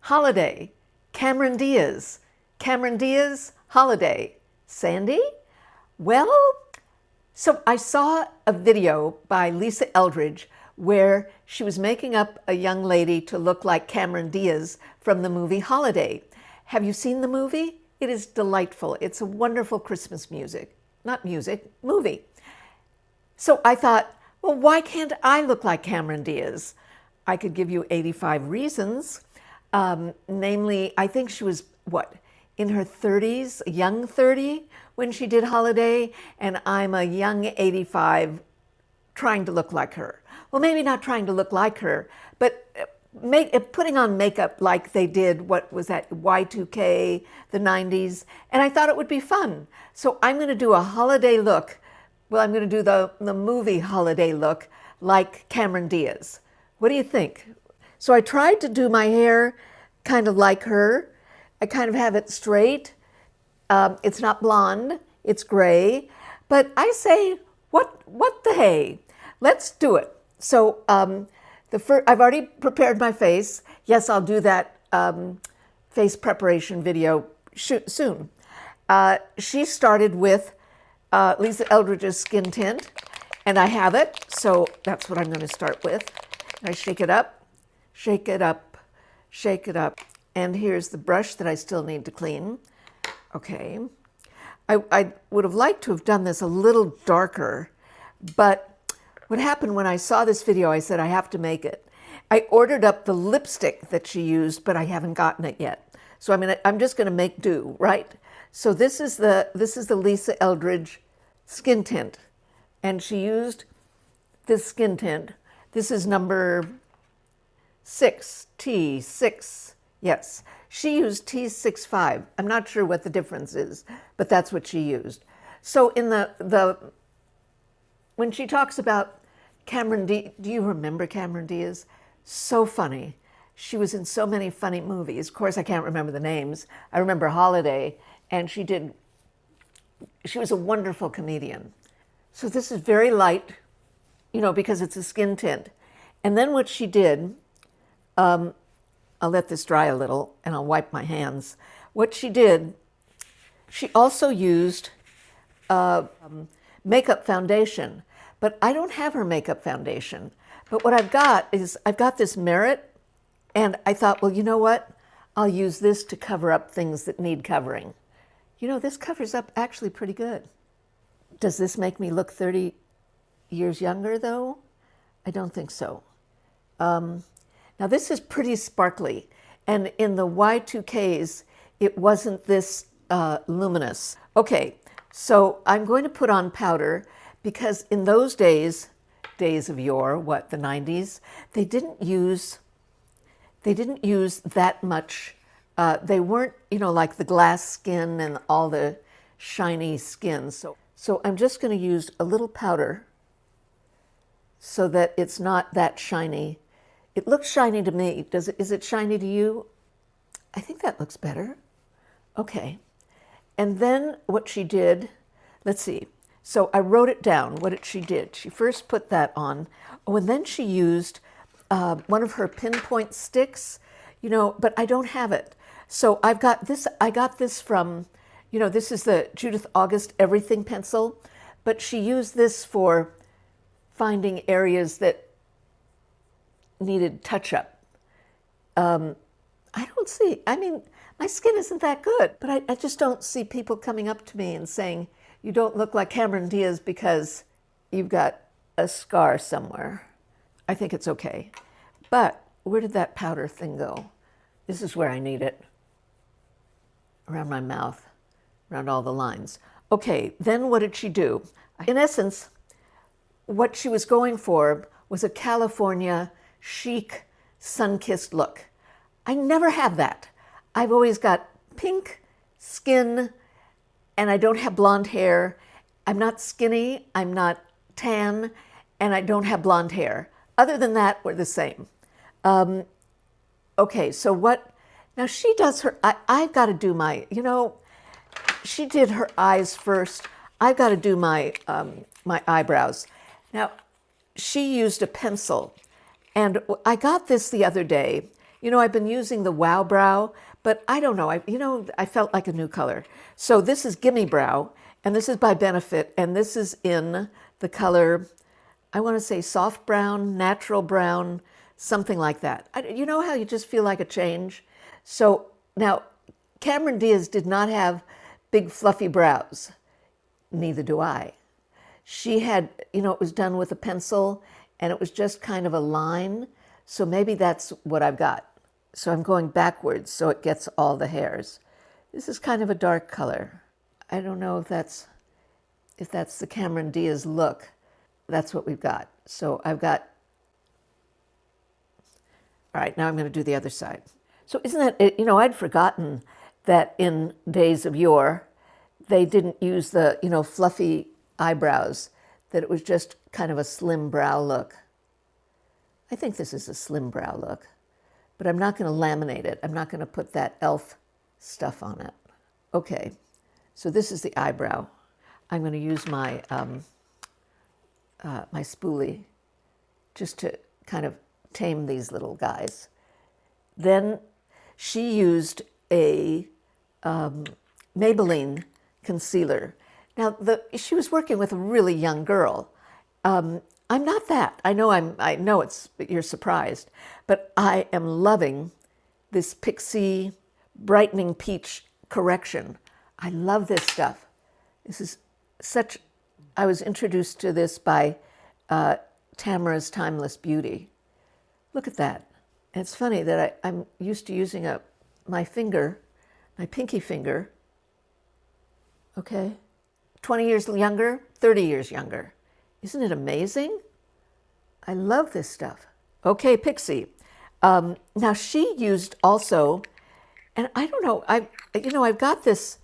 Holiday, Cameron Diaz. Cameron Diaz, holiday. Sandy? Well, so I saw a video by Lisa Eldridge where she was making up a young lady to look like Cameron Diaz from the movie Holiday. Have you seen the movie? It is delightful. It's a wonderful Christmas movie. So I thought, well, why can't I look like Cameron Diaz? I could give you 85 reasons. Namely, I think she was, in her 30s, a young 30 when she did Holiday, and I'm a young 85 trying to look like her. Well, maybe not trying to look like her, but putting on makeup like they did, what was that, Y2K, the 90s, and I thought it would be fun. So I'm going to do a holiday look. Well, I'm going to do the movie Holiday look like Cameron Diaz. What do you think? So I tried to do my hair kind of like her. I kind of have it straight. It's not blonde, it's gray. But I say, what the hey? Let's do it. So I've already prepared my face. Yes, I'll do that face preparation video soon. She started with Lisa Eldridge's skin tint, and I have it, so that's what I'm going to start with. I shake it up, shake it up, shake it up. And here's the brush that I still need to clean. Okay. I would have liked to have done this a little darker, but what happened when I saw this video, I said, I have to make it. I ordered up the lipstick that she used, but I haven't gotten it yet. So I'm just going to make do, right? So this is the Lisa Eldridge skin tint, and she used this skin tint. This is number 6, T6. Yes, she used T65. I'm not sure what the difference is, but that's what she used. So in when she talks about Cameron Diaz, do you remember Cameron Diaz? So funny. She was in so many funny movies. Of course, I can't remember the names. I remember Holiday, and she was a wonderful comedian. So this is very light, because it's a skin tint. And then what she did, I'll let this dry a little and I'll wipe my hands. What she did, she also used makeup foundation, but I don't have her makeup foundation. But what I've got this Merit, and I thought, well, you know what? I'll use this to cover up things that need covering. This covers up actually pretty good. Does this make me look 30 years younger, though? I don't think so. Now, this is pretty sparkly, and in the Y2Ks, it wasn't this luminous. Okay, so I'm going to put on powder because in those days of yore, the 90s, they didn't use that much. They weren't, like the glass skin and all the shiny skin. So I'm just going to use a little powder so that it's not that shiny. It looks shiny to me. Is it shiny to you? I think that looks better. Okay. And then what she did, let's see. So I wrote it down, what she did. She first put that on. Oh, and then she used one of her pinpoint sticks, but I don't have it. So I got this from, this is the Judith August Everything pencil, but she used this for finding areas that needed touch-up. I don't see, my skin isn't that good, but I just don't see people coming up to me and saying, you don't look like Cameron Diaz because you've got a scar somewhere. I think it's okay. But where did that powder thing go? This is where I need it. Around my mouth, around all the lines. Okay, then what did she do? In essence, what she was going for was a California chic, sun-kissed look. I never have that. I've always got pink skin, and I don't have blonde hair. I'm not skinny, I'm not tan, and I don't have blonde hair. Other than that, we're the same. Okay, so what? Now she does her, I've got to do my, she did her eyes first. I've got to do my eyebrows. Now, she used a pencil, and I got this the other day, You know, I've been using the Wow Brow, but I don't know. I felt like a new color. So this is Gimme Brow, and this is by Benefit, and this is in the color, I want to say soft brown, natural brown, something like that. You know how you just feel like a change? So now, Cameron Diaz did not have big fluffy brows. Neither do I. She had, you know, it was done with a pencil, and it was just kind of a line. So maybe that's what I've got. So I'm going backwards so it gets all the hairs. This is kind of a dark color. I don't know if that's the Cameron Diaz look. That's what we've got. So I've got, all right, now I'm going to do the other side. So isn't that, you know, I'd forgotten that in days of yore, they didn't use the, you know, fluffy eyebrows, that it was just kind of a slim brow look. I think this is a slim brow look, but I'm not going to laminate it. I'm not going to put that e.l.f. stuff on it. Okay, so this is the eyebrow. I'm going to use my my spoolie just to kind of tame these little guys. Then she used a Maybelline concealer. Now, she was working with a really young girl. I'm not that. I know you're surprised, but I am loving this Pixie Brightening Peach Correction. I love this stuff. This is such, I was introduced to this by Tamara's Timeless Beauty. Look at that. And it's funny that I'm used to using my finger, my pinky finger, okay? 20 years younger, 30 years younger. Isn't it amazing? I love this stuff. Okay, Pixie. Now she used also, and I don't know, I've got this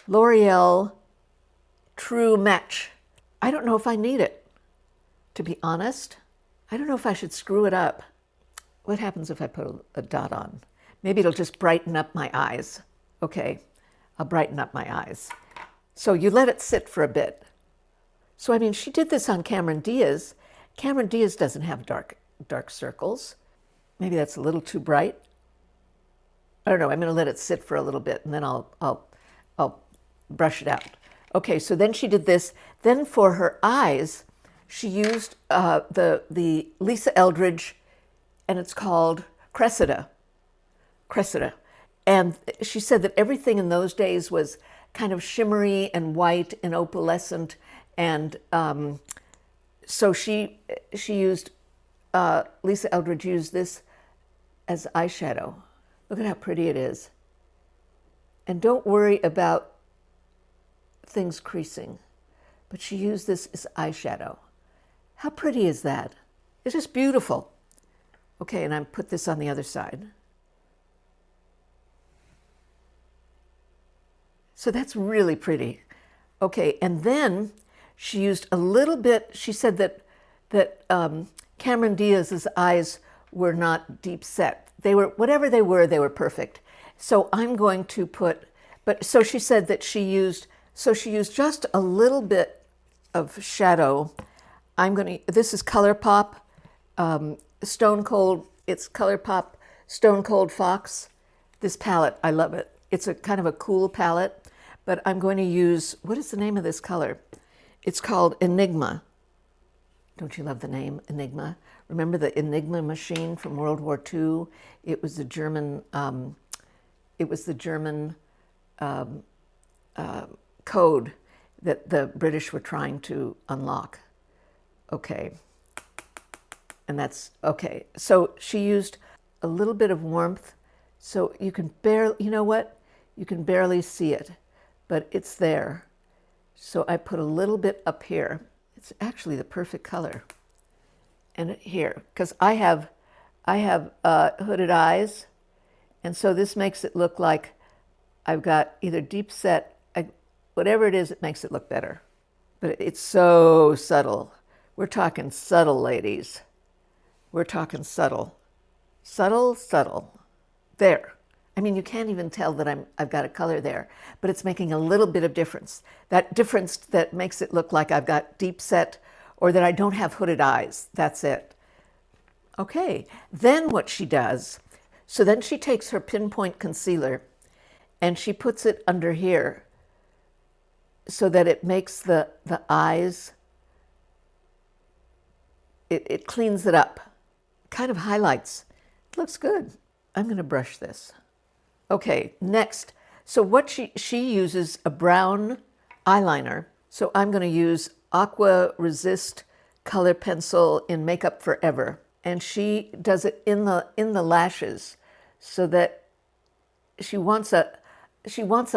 L'Oreal True Match. I don't know if I need it, to be honest. I don't know if I should screw it up. What happens if I put a dot on? Maybe it'll just brighten up my eyes. Okay, I'll brighten up my eyes. So you let it sit for a bit. So, I mean, she did this on Cameron Diaz. Cameron Diaz doesn't have dark circles. Maybe that's a little too bright. I don't know. I'm going to let it sit for a little bit, and then I'll brush it out. Okay, so then she did this. Then for her eyes, she used the Lisa Eldridge, and it's called Cressida. And she said that everything in those days was kind of shimmery and white and opalescent, and so she used, Lisa Eldridge used this as eyeshadow. Look at how pretty it is. And don't worry about things creasing, but she used this as eyeshadow. How pretty is that? It's just beautiful. Okay, and I put this on the other side. So that's really pretty. Okay, and then she used a little bit, she said that Cameron Diaz's eyes were not deep set. They were, whatever they were perfect. So I'm going to put, so she said that she used just a little bit of shadow. This is ColourPop, Stone Cold, it's ColourPop Stone Cold Fox. This palette, I love it. It's a kind of a cool palette, but I'm going to use, what is the name of this color? It's called Enigma. Don't you love the name, Enigma? Remember the Enigma machine from World War II? It was the German, code that the British were trying to unlock. Okay, and that's, okay. So she used a little bit of warmth, so you can barely, you know what? You can barely see it, but it's there. So I put a little bit up here. It's actually the perfect color. And here, because I have hooded eyes, and so this makes it look like I've got either deep set, whatever it is, it makes it look better. But it's so subtle. We're talking subtle, ladies. We're talking subtle. Subtle, subtle. There. I mean, you can't even tell that I've got a color there, but it's making a little bit of difference. That difference that makes it look like I've got deep set or that I don't have hooded eyes. That's it. Okay, then what she does, so then she takes her pinpoint concealer and she puts it under here so that it makes the eyes, it cleans it up, kind of highlights. It looks good. I'm going to brush this. Okay, next. So what she uses a brown eyeliner. So I'm going to use Aqua Resist color pencil in Makeup Forever. And she does it in the lashes so that she wants a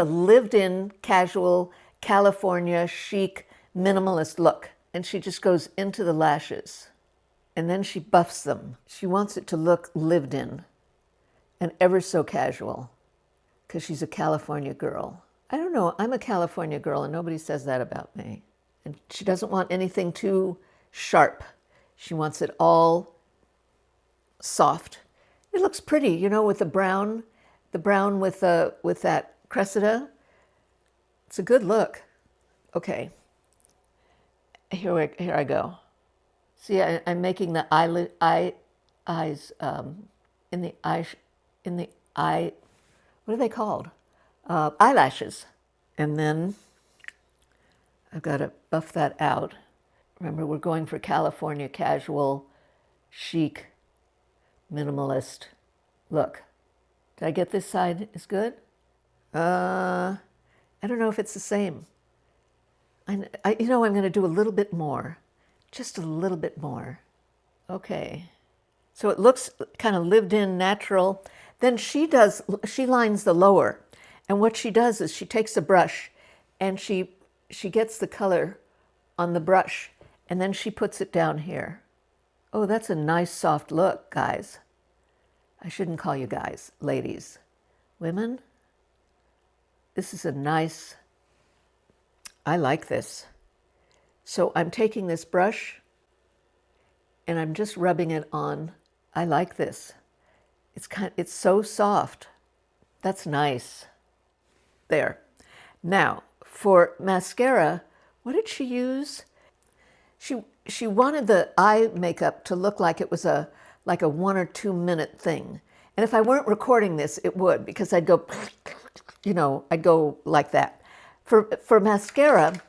lived-in, casual, California, chic, minimalist look. And she just goes into the lashes. And then she buffs them. She wants it to look lived in and ever so casual because she's a California girl. I don't know, I'm a California girl and nobody says that about me. And she doesn't want anything too sharp. She wants it all soft. It looks pretty, you know, with the brown with that Cressida. It's a good look. Okay, here I go. See, I'm making the eyes in the eye. What are they called? Eyelashes. And then I've got to buff that out. Remember, we're going for California casual, chic, minimalist look. Did I get this side is good? I don't know if it's the same. You know, I'm going to do a little bit more. Just a little bit more. Okay. So it looks kind of lived in, natural. Then she lines the lower. And what she does is she takes a brush and she gets the color on the brush and then she puts it down here. Oh, that's a nice soft look, guys. I shouldn't call you guys, ladies. Women, this is a nice, I like this. So I'm taking this brush and I'm just rubbing it on. I like this. It's so soft. That's nice. There. Now, for mascara, what did she use? She wanted the eye makeup to look like it was like a 1 or 2 minute thing. And if I weren't recording this, it would, because I'd go, you know, I'd go like that. For mascara,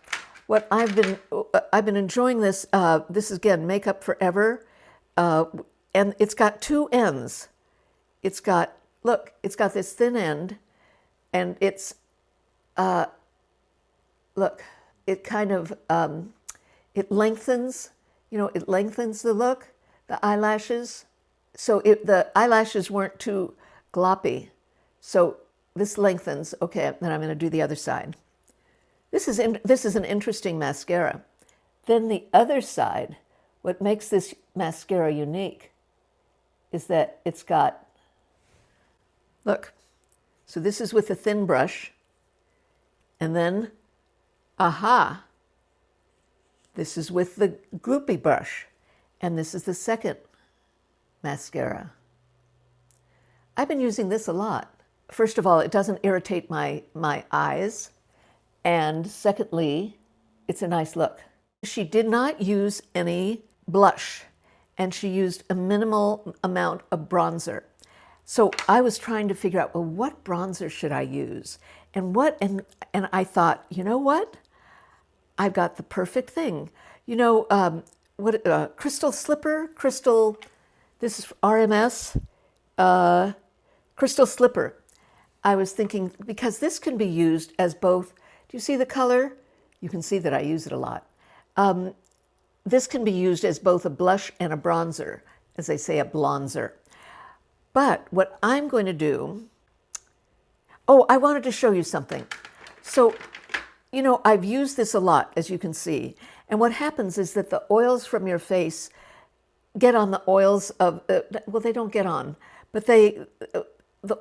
what I've been enjoying this. This is again Makeup Forever, and it's got two ends. It's got this thin end, and it's look, it kind of it lengthens. You know, it lengthens the look, the eyelashes. So the eyelashes weren't too gloppy. So this lengthens. Okay, then I'm going to do the other side. This is an interesting mascara. Then the other side, what makes this mascara unique is that it's got, look, so this is with a thin brush, and then, aha, this is with the gloopy brush, and this is the second mascara. I've been using this a lot. First of all, it doesn't irritate my eyes. And secondly, it's a nice look. She did not use any blush, and she used a minimal amount of bronzer. So I was trying to figure out, well, what bronzer should I use? And I thought, you know what? I've got the perfect thing. You know, Crystal Slipper, this is RMS, Crystal Slipper. I was thinking, because this can be used as both. Do you see the color? You can see that I use it a lot. This can be used as both a blush and a bronzer, as they say, a blonzer. But what I'm going to do, oh, I wanted to show you something. So, you know, I've used this a lot, as you can see. And what happens is that the oils from your face get on the oils of, well, they don't get on, but the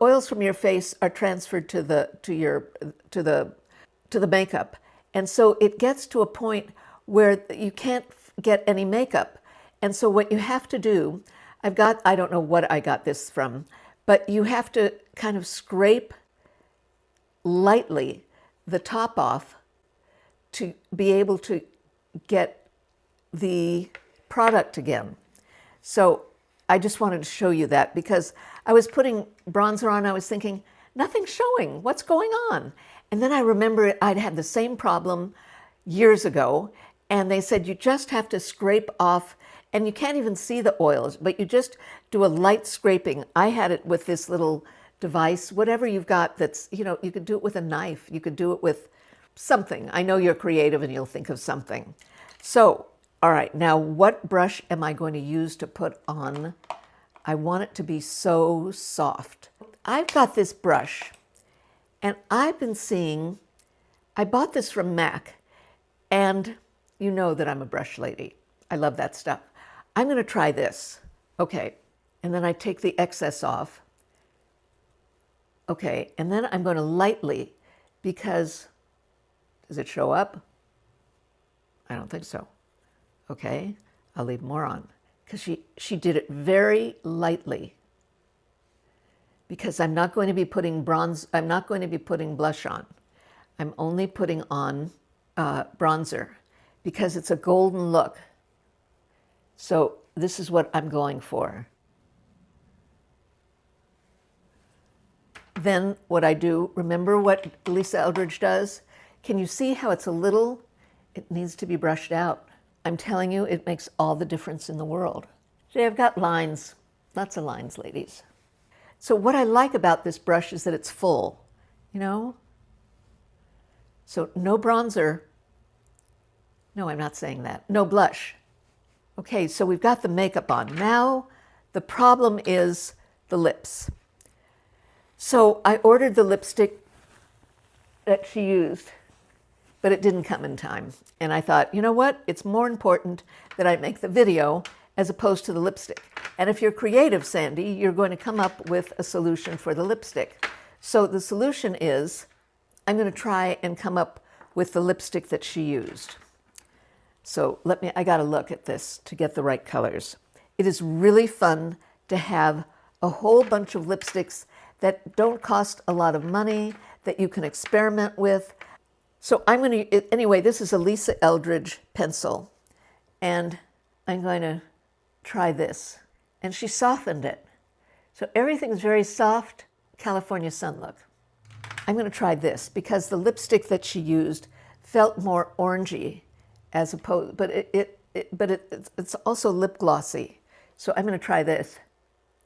oils from your face are transferred to the makeup. And so it gets to a point where you can't get any makeup. And so what you have to do, I don't know what I got this from, but you have to kind of scrape lightly the top off to be able to get the product again. So I just wanted to show you that because I was putting bronzer on, I was thinking, nothing's showing, what's going on? And then I remember I'd had the same problem years ago, and they said you just have to scrape off, and you can't even see the oils, but you just do a light scraping. I had it with this little device, whatever you've got that's, you know, you could do it with a knife, you could do it with something. I know you're creative and you'll think of something. So, all right, now what brush am I going to use to put on? I want it to be so soft. I've got this brush, and I've been seeing, I bought this from MAC, and you know that I'm a brush lady. I love that stuff. I'm going to try this. Okay, and then I take the excess off. Okay, and then I'm going to lightly, because, does it show up? I don't think so. Okay, I'll leave more on, because she did it very lightly, because I'm not going to be putting bronze, I'm not going to be putting blush on. I'm only putting on bronzer, because it's a golden look. So this is what I'm going for. Then what I do, remember what Lisa Eldridge does? Can you see how it's a little, it needs to be brushed out. I'm telling you, it makes all the difference in the world. See, I've got lines, lots of lines, ladies. So what I like about this brush is that it's full, you know? So no bronzer. No, I'm not saying that. No blush. Okay, so we've got the makeup on. Now the problem is the lips. So I ordered the lipstick that she used, but it didn't come in time. And I thought, you know what? It's more important that I make the video as opposed to the lipstick. And if you're creative, Sandy, you're going to come up with a solution for the lipstick. So the solution is, I'm going to try and come up with the lipstick that she used. So I got to look at this to get the right colors. It is really fun to have a whole bunch of lipsticks that don't cost a lot of money, that you can experiment with. So I'm going to, anyway, this is a Lisa Eldridge pencil, and I'm going to try this. And she softened it. So everything's very soft, California sun look. I'm going to try this because the lipstick that she used felt more orangey as opposed, but it's also lip glossy. So I'm going to try this.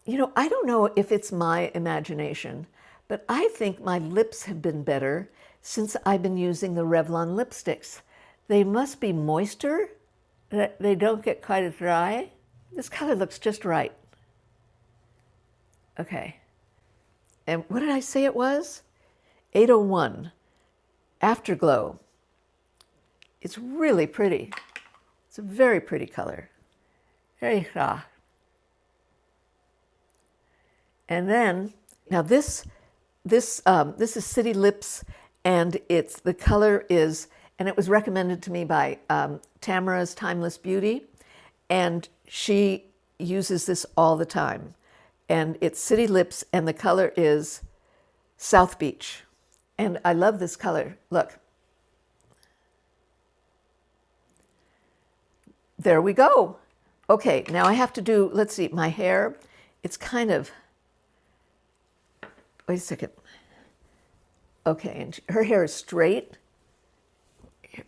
You know, I don't know if it's my imagination, but I think my lips have been better since I've been using the Revlon lipsticks. They must be moister, that they don't get quite as dry. This color looks just right. Okay. And what did I say it was? 801, Afterglow. It's really pretty. It's a very pretty color. Very raw. And then, now this is City Lips, and the color is, and it was recommended to me by Tamara's Timeless Beauty, and she uses this all the time. And it's City Lips, and the color is South Beach. And I love this color. Look. There we go. Okay, now I have to do, let's see, my hair. It's kind of, wait a second. Okay, and her hair is straight.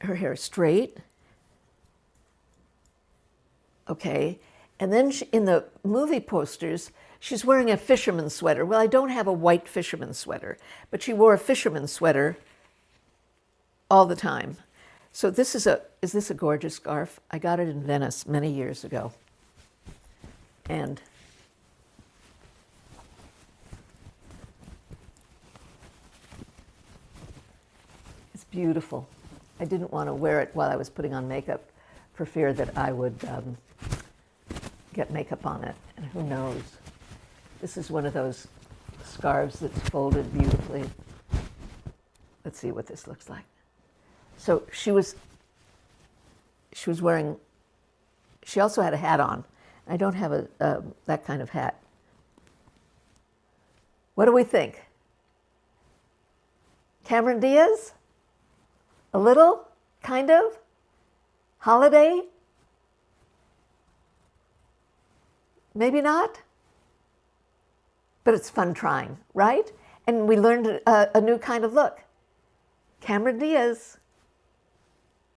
Her hair is straight. Okay, and then in the movie posters, she's wearing a fisherman's sweater. Well, I don't have a white fisherman's sweater, but she wore a fisherman's sweater all the time. So is this a gorgeous scarf? I got it in Venice many years ago. And it's beautiful. I didn't want to wear it while I was putting on makeup for fear that I would get makeup on it, and who knows. This is one of those scarves that's folded beautifully. Let's see what this looks like. So she was wearing, she also had a hat on. I don't have that kind of hat. What do we think? Cameron Diaz? A little? Kind of? Holiday? Maybe not. But it's fun trying, right? And we learned a new kind of look. Cameron Diaz.